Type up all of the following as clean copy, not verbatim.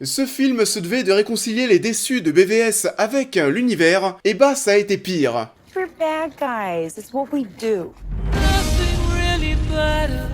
Ce film se devait de réconcilier les déçus de BVS avec l'univers, et bah ça a été pire. We're bad guys. It's what we do. Nothing really matters.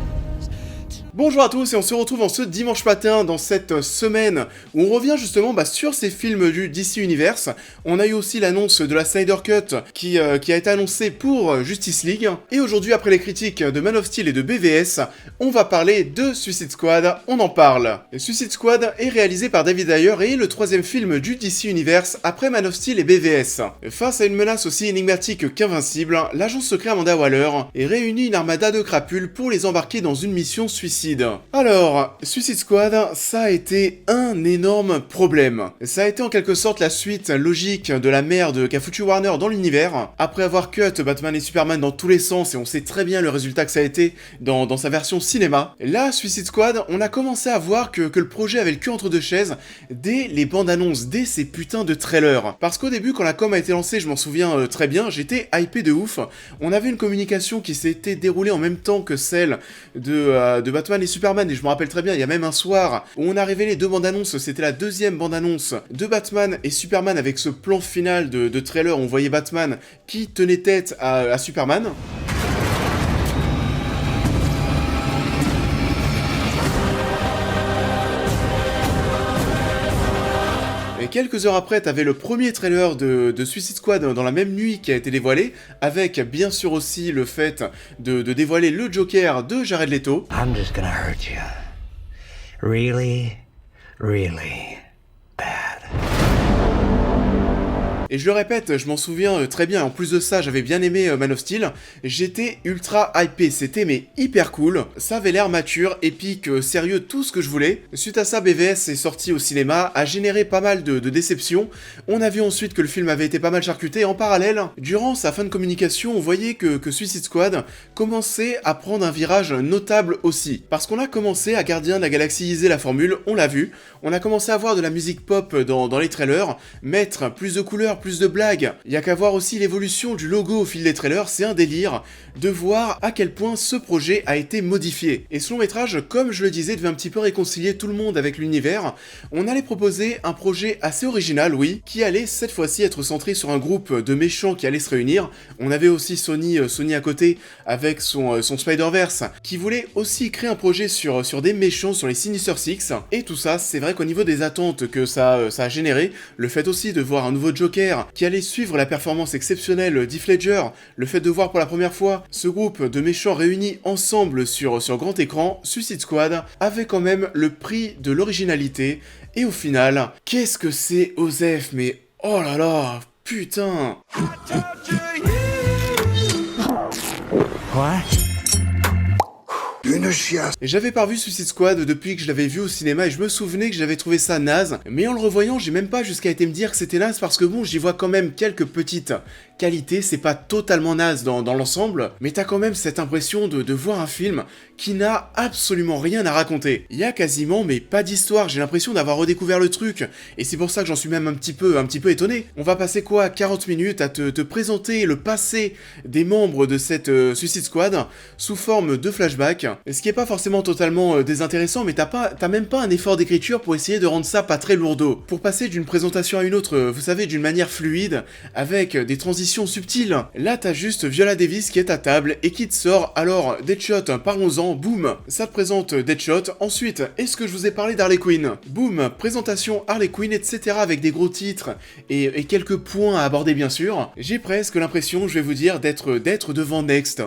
Bonjour à tous et on se retrouve en ce dimanche matin dans cette semaine où on revient justement sur ces films du DC Universe. On a eu aussi l'annonce de la Snyder Cut qui a été annoncée pour Justice League. Et aujourd'hui, après les critiques de Man of Steel et de BVS, on va parler de Suicide Squad, on en parle. Suicide Squad est réalisé par David Ayer et est le troisième film du DC Universe après Man of Steel et BVS. Face à une menace aussi énigmatique qu'invincible, l'agent secret Amanda Waller est réuni une armada de crapules pour les embarquer dans une mission suicide. Alors, Suicide Squad, ça a été un énorme problème. Ça a été en quelque sorte la suite logique de la merde qu'a foutu Warner dans l'univers. Après avoir cut Batman et Superman dans tous les sens, et on sait très bien le résultat que ça a été dans sa version cinéma, là, Suicide Squad, on a commencé à voir que le projet avait le cul entre deux chaises dès les bandes annonces, dès ces putains de trailers. Parce qu'au début, quand la com a été lancée, je m'en souviens très bien, j'étais hypé de ouf. On avait une communication qui s'était déroulée en même temps que celle de Batman et Superman, et je me rappelle très bien, il y a même un soir où on a révélé deux bandes annonces, c'était la deuxième bande annonce de Batman et Superman avec ce plan final de trailer où on voyait Batman qui tenait tête à Superman. Et quelques heures après, t'avais le premier trailer de Suicide Squad dans la même nuit qui a été dévoilé, avec bien sûr aussi le fait de dévoiler le Joker de Jared Leto. I'm just gonna hurt you. Really, really bad. Et je le répète, je m'en souviens très bien, en plus de ça, j'avais bien aimé Man of Steel, j'étais ultra hypé, c'était hyper cool, ça avait l'air mature, épique, sérieux, tout ce que je voulais. Suite à ça, BVS est sorti au cinéma, a généré pas mal de déceptions, on a vu ensuite que le film avait été pas mal charcuté, et en parallèle, durant sa fin de communication, on voyait que Suicide Squad commençait à prendre un virage notable aussi, parce qu'on a commencé à Gardiens de la Galaxie la formule, on l'a vu, on a commencé à voir de la musique pop dans les trailers, mettre plus de couleurs, plus de blagues. Il y a qu'à voir aussi l'évolution du logo au fil des trailers, c'est un délire de voir à quel point ce projet a été modifié. Et ce long métrage, comme je le disais, devait un petit peu réconcilier tout le monde avec l'univers. On allait proposer un projet assez original, oui, qui allait cette fois-ci être centré sur un groupe de méchants qui allait se réunir. On avait aussi Sony à côté avec son Spider-Verse, qui voulait aussi créer un projet sur des méchants, sur les Sinister Six. Et tout ça, c'est vrai qu'au niveau des attentes que ça a généré, le fait aussi de voir un nouveau Joker qui allait suivre la performance exceptionnelle d'Heath Ledger, le fait de voir pour la première fois ce groupe de méchants réunis ensemble sur grand écran, Suicide Squad avait quand même le prix de l'originalité, et au final, qu'est-ce que c'est Osef, mais oh là là, putain. What? Une chiasse. J'avais pas revu Suicide Squad depuis que je l'avais vu au cinéma et je me souvenais que j'avais trouvé ça naze, mais en le revoyant, j'ai même pas jusqu'à été me dire que c'était naze parce que bon, j'y vois quand même quelques petites qualités, c'est pas totalement naze dans l'ensemble, mais t'as quand même cette impression de voir un film qui n'a absolument rien à raconter. Il y a quasiment mais pas d'histoire, j'ai l'impression d'avoir redécouvert le truc, et c'est pour ça que j'en suis même un petit peu étonné. On va passer 40 minutes à te présenter le passé des membres de cette Suicide Squad sous forme de flashback, ce qui est pas forcément totalement désintéressant, mais t'as même pas un effort d'écriture pour essayer de rendre ça pas très lourdeau. Pour passer d'une présentation à une autre, vous savez, d'une manière fluide, avec des transitions subtiles. Là, t'as juste Viola Davis qui est à table et qui te sort, alors, Deadshot, parlons-en, boum, ça te présente Deadshot. Ensuite, est-ce que je vous ai parlé d'Harley Quinn? Boum, présentation Harley Quinn, etc. avec des gros titres et quelques points à aborder bien sûr. J'ai presque l'impression, je vais vous dire, d'être devant Next.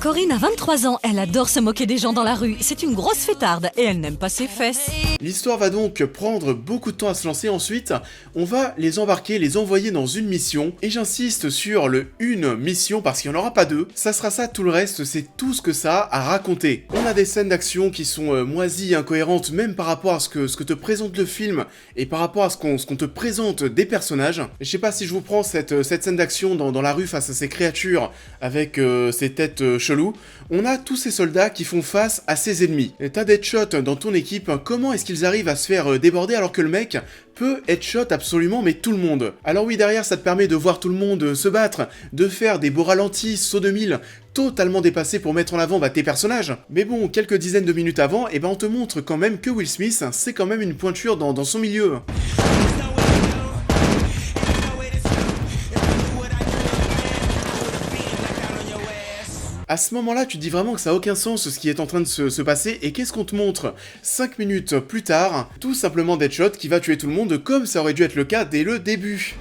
Corinne a 23 ans, elle adore se moquer des gens dans la rue. C'est une grosse fêtarde et elle n'aime pas ses fesses. L'histoire va donc prendre beaucoup de temps à se lancer. Ensuite, on va les embarquer, les envoyer dans une mission. Et j'insiste sur le une mission parce qu'il n'y en aura pas deux. Ça sera ça, tout le reste, c'est tout ce que ça a à raconter. On a des scènes d'action qui sont moisies, incohérentes, même par rapport à ce que te présente le film et par rapport à ce qu'on te présente des personnages. Je sais pas si je vous prends cette scène d'action dans la rue face à ces créatures avec ces têtes cheloues. chelou, on a tous ces soldats qui font face à ces ennemis. T'as Deadshot dans ton équipe, comment est-ce qu'ils arrivent à se faire déborder alors que le mec peut headshot absolument mais tout le monde. Alors oui, derrière ça te permet de voir tout le monde se battre, de faire des beaux ralentis, sauts de mille, totalement dépassés pour mettre en avant tes personnages. Mais bon, quelques dizaines de minutes avant, et ben on te montre quand même que Will Smith, c'est quand même une pointure dans son milieu. À ce moment-là, tu te dis vraiment que ça n'a aucun sens ce qui est en train de se passer, et qu'est-ce qu'on te montre 5 minutes plus tard? Tout simplement Deadshot qui va tuer tout le monde comme ça aurait dû être le cas dès le début.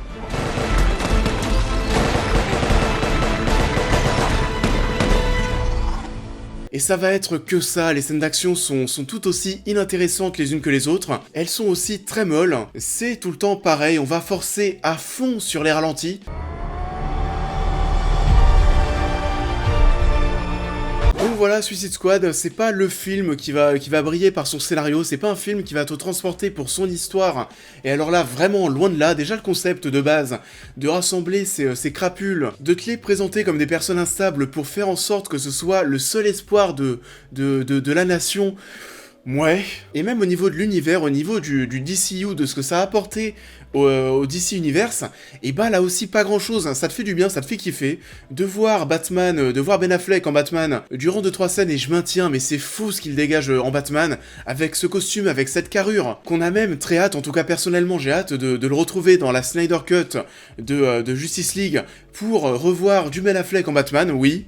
Et ça va être que ça, les scènes d'action sont tout aussi inintéressantes les unes que les autres, elles sont aussi très molles, c'est tout le temps pareil, on va forcer à fond sur les ralentis. Donc voilà, Suicide Squad, c'est pas le film qui va briller par son scénario, c'est pas un film qui va te transporter pour son histoire, et alors là, vraiment, loin de là, déjà le concept de base, de rassembler ces crapules, de te les présenter comme des personnes instables pour faire en sorte que ce soit le seul espoir de la nation. Ouais, et même au niveau de l'univers, au niveau du DCU, de ce que ça a apporté au DC Universe, et bah là aussi pas grand chose, hein. Ça te fait du bien, ça te fait kiffer, de voir Batman, de voir Ben Affleck en Batman, durant 2-3 scènes, et je maintiens, mais c'est fou ce qu'il dégage en Batman, avec ce costume, avec cette carrure, qu'on a même très hâte, en tout cas personnellement j'ai hâte de le retrouver dans la Snyder Cut de Justice League, pour revoir du Ben Affleck en Batman, oui.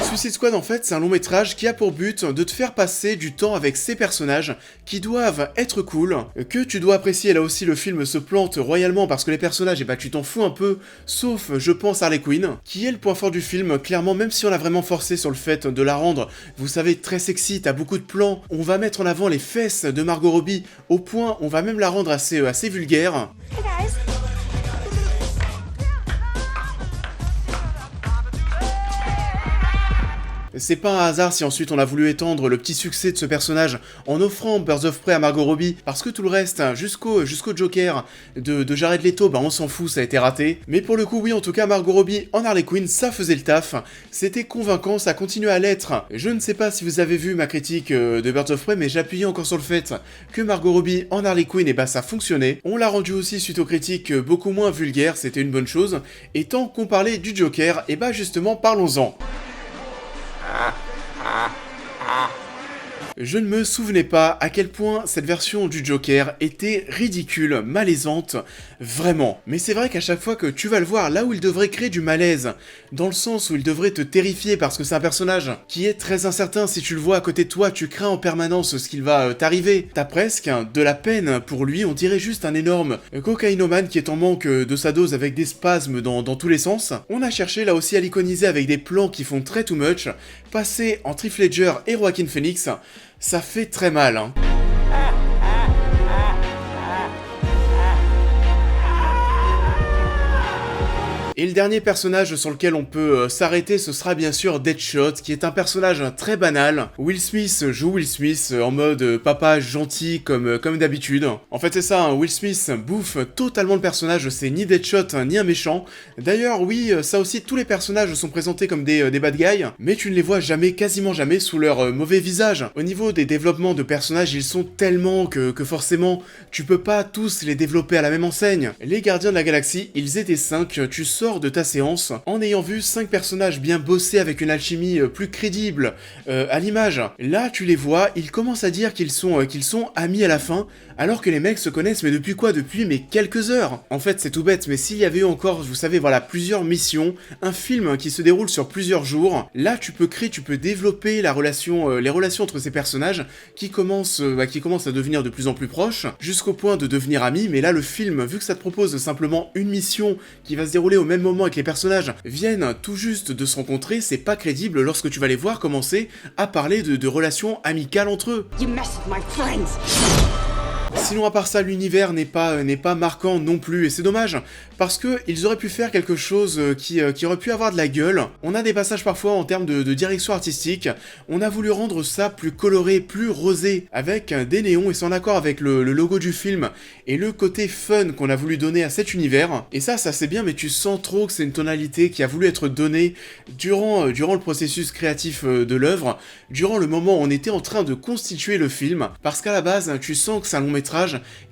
Suicide Squad en fait c'est un long métrage qui a pour but de te faire passer du temps avec ces personnages qui doivent être cool, que tu dois apprécier. Là aussi le film se plante royalement parce que les personnages, et bah tu t'en fous un peu, sauf je pense Harley Quinn, qui est le point fort du film, clairement, même si on a vraiment forcé sur le fait de la rendre, vous savez, très sexy, t'as beaucoup de plans, on va mettre en avant les fesses de Margot Robbie, au point on va même la rendre assez vulgaire. Hey guys. C'est pas un hasard si ensuite on a voulu étendre le petit succès de ce personnage en offrant Birds of Prey à Margot Robbie, parce que tout le reste, jusqu'au Joker de Jared Leto, bah on s'en fout, ça a été raté. Mais pour le coup, oui, en tout cas, Margot Robbie en Harley Quinn, ça faisait le taf, c'était convaincant, ça continue à l'être. Je ne sais pas si vous avez vu ma critique de Birds of Prey, mais j'appuyais encore sur le fait que Margot Robbie en Harley Quinn, et bah ça fonctionnait. On l'a rendu aussi suite aux critiques beaucoup moins vulgaires, c'était une bonne chose. Et tant qu'on parlait du Joker, et bah justement, parlons-en. Je ne me souvenais pas à quel point cette version du Joker était ridicule, malaisante, vraiment. Mais c'est vrai qu'à chaque fois que tu vas le voir, là où il devrait créer du malaise, dans le sens où il devrait te terrifier parce que c'est un personnage qui est très incertain, si tu le vois à côté de toi, tu crains en permanence ce qu'il va t'arriver. T'as presque de la peine pour lui, on dirait juste un énorme cocaïnomane qui est en manque de sa dose avec des spasmes dans tous les sens. On a cherché là aussi à l'iconiser avec des plans qui font très too much, passer en Heath Ledger et Joaquin Phoenix, ça fait très mal, hein. Et le dernier personnage sur lequel on peut s'arrêter, ce sera bien sûr Deadshot, qui est un personnage très banal. Will Smith joue Will Smith en mode papa gentil comme d'habitude. En fait c'est ça, hein, Will Smith bouffe totalement le personnage, c'est ni Deadshot ni un méchant. D'ailleurs oui, ça aussi, tous les personnages sont présentés comme des bad guys, mais tu ne les vois jamais, quasiment jamais, sous leur mauvais visage. Au niveau des développements de personnages, ils sont tellement que forcément, tu peux pas tous les développer à la même enseigne. Les Gardiens de la Galaxie, ils étaient 5, tu sors de ta séance en ayant vu 5 personnages bien bossés avec une alchimie plus crédible à l'image. Là tu les vois, ils commencent à dire qu'ils sont amis à la fin, alors que les mecs se connaissent mais depuis quoi? Depuis quelques heures. En fait c'est tout bête, mais s'il y avait eu encore, vous savez, voilà, plusieurs missions, un film qui se déroule sur plusieurs jours, là tu peux développer les relations entre ces personnages qui commencent à devenir de plus en plus proches, jusqu'au point de devenir amis. Mais là le film, vu que ça te propose simplement une mission qui va se dérouler au même moment et que les personnages viennent tout juste de se rencontrer, c'est pas crédible lorsque tu vas les voir commencer à parler de relations amicales entre eux. You mess with my friends. Sinon à part ça, l'univers n'est pas marquant non plus, et c'est dommage, parce que ils auraient pu faire quelque chose qui aurait pu avoir de la gueule. On a des passages parfois en termes de direction artistique, on a voulu rendre ça plus coloré, plus rosé, avec des néons, et c'est en accord avec le logo du film, et le côté fun qu'on a voulu donner à cet univers. Et ça c'est bien, mais tu sens trop que c'est une tonalité qui a voulu être donnée durant le processus créatif de l'œuvre, durant le moment où on était en train de constituer le film, parce qu'à la base, tu sens que c'est un long métrage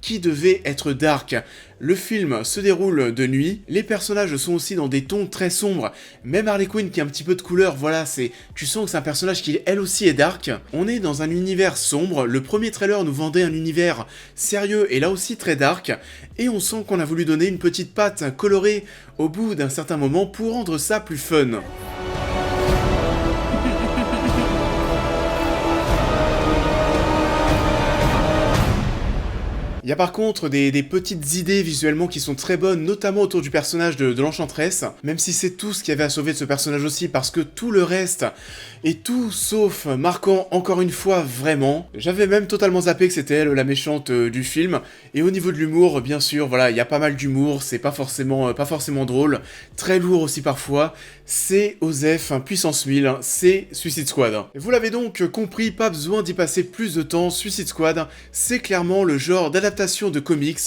qui devait être dark. Le film se déroule de nuit, les personnages sont aussi dans des tons très sombres, même Harley Quinn qui a un petit peu de couleur, voilà, tu sens que c'est un personnage qui elle aussi est dark. On est dans un univers sombre, le premier trailer nous vendait un univers sérieux et là aussi très dark, et on sent qu'on a voulu donner une petite patte colorée au bout d'un certain moment pour rendre ça plus fun. Il y a par contre des petites idées visuellement qui sont très bonnes, notamment autour du personnage de l'Enchantress, même si c'est tout ce qu'il y avait à sauver de ce personnage aussi, parce que tout le reste est tout sauf marquant, encore une fois, vraiment. J'avais même totalement zappé que c'était elle la méchante du film, et au niveau de l'humour, bien sûr, voilà, il y a pas mal d'humour, c'est pas forcément drôle, très lourd aussi parfois, c'est Osef, puissance 1000, c'est Suicide Squad. Vous l'avez donc compris, pas besoin d'y passer plus de temps, Suicide Squad, c'est clairement le genre d'adaptation de comics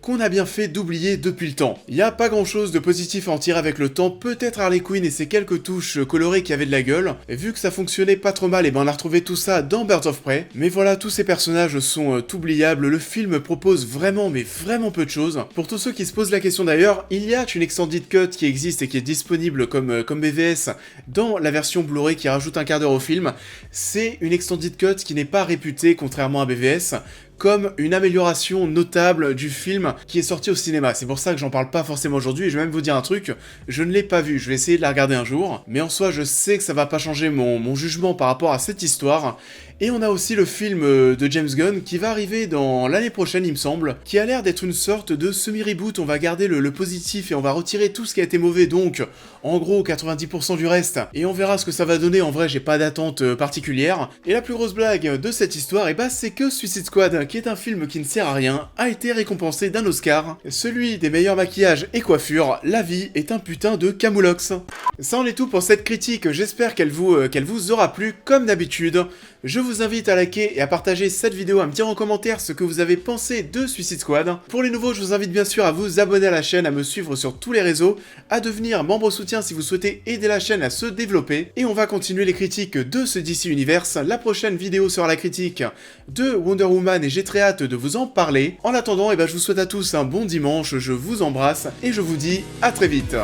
qu'on a bien fait d'oublier depuis le temps. Il n'y a pas grand chose de positif à en tirer avec le temps, peut-être Harley Quinn et ses quelques touches colorées qui avaient de la gueule, et vu que ça fonctionnait pas trop mal, et ben on a retrouvé tout ça dans Birds of Prey, mais voilà, tous ces personnages sont oubliables, le film propose vraiment, mais vraiment peu de choses. Pour tous ceux qui se posent la question d'ailleurs, il y a une extended cut qui existe et qui est disponible comme BVS dans la version Blu-ray qui rajoute un quart d'heure au film. C'est une extended cut qui n'est pas réputée, contrairement à BVS, comme une amélioration notable du film qui est sorti au cinéma. C'est pour ça que j'en parle pas forcément aujourd'hui, et je vais même vous dire un truc, je ne l'ai pas vu, je vais essayer de la regarder un jour, mais en soi je sais que ça va pas changer mon jugement par rapport à cette histoire. Et on a aussi le film de James Gunn qui va arriver dans l'année prochaine il me semble, qui a l'air d'être une sorte de semi-reboot, on va garder le positif et on va retirer tout ce qui a été mauvais, donc en gros 90% du reste, et on verra ce que ça va donner. En vrai j'ai pas d'attente particulière. Et la plus grosse blague de cette histoire, et bah c'est que Suicide Squad, qui est un film qui ne sert à rien, a été récompensé d'un Oscar, celui des meilleurs maquillages et coiffures. La vie est un putain de camoulox. Ça en est tout pour cette critique, j'espère qu'elle vous aura plu comme d'habitude. Je vous invite à liker et à partager cette vidéo, à me dire en commentaire ce que vous avez pensé de Suicide Squad. Pour les nouveaux, je vous invite bien sûr à vous abonner à la chaîne, à me suivre sur tous les réseaux, à devenir membre soutien si vous souhaitez aider la chaîne à se développer. Et on va continuer les critiques de ce DC Universe. La prochaine vidéo sera la critique de Wonder Woman et j'ai très hâte de vous en parler. En attendant, je vous souhaite à tous un bon dimanche, je vous embrasse et je vous dis à très vite.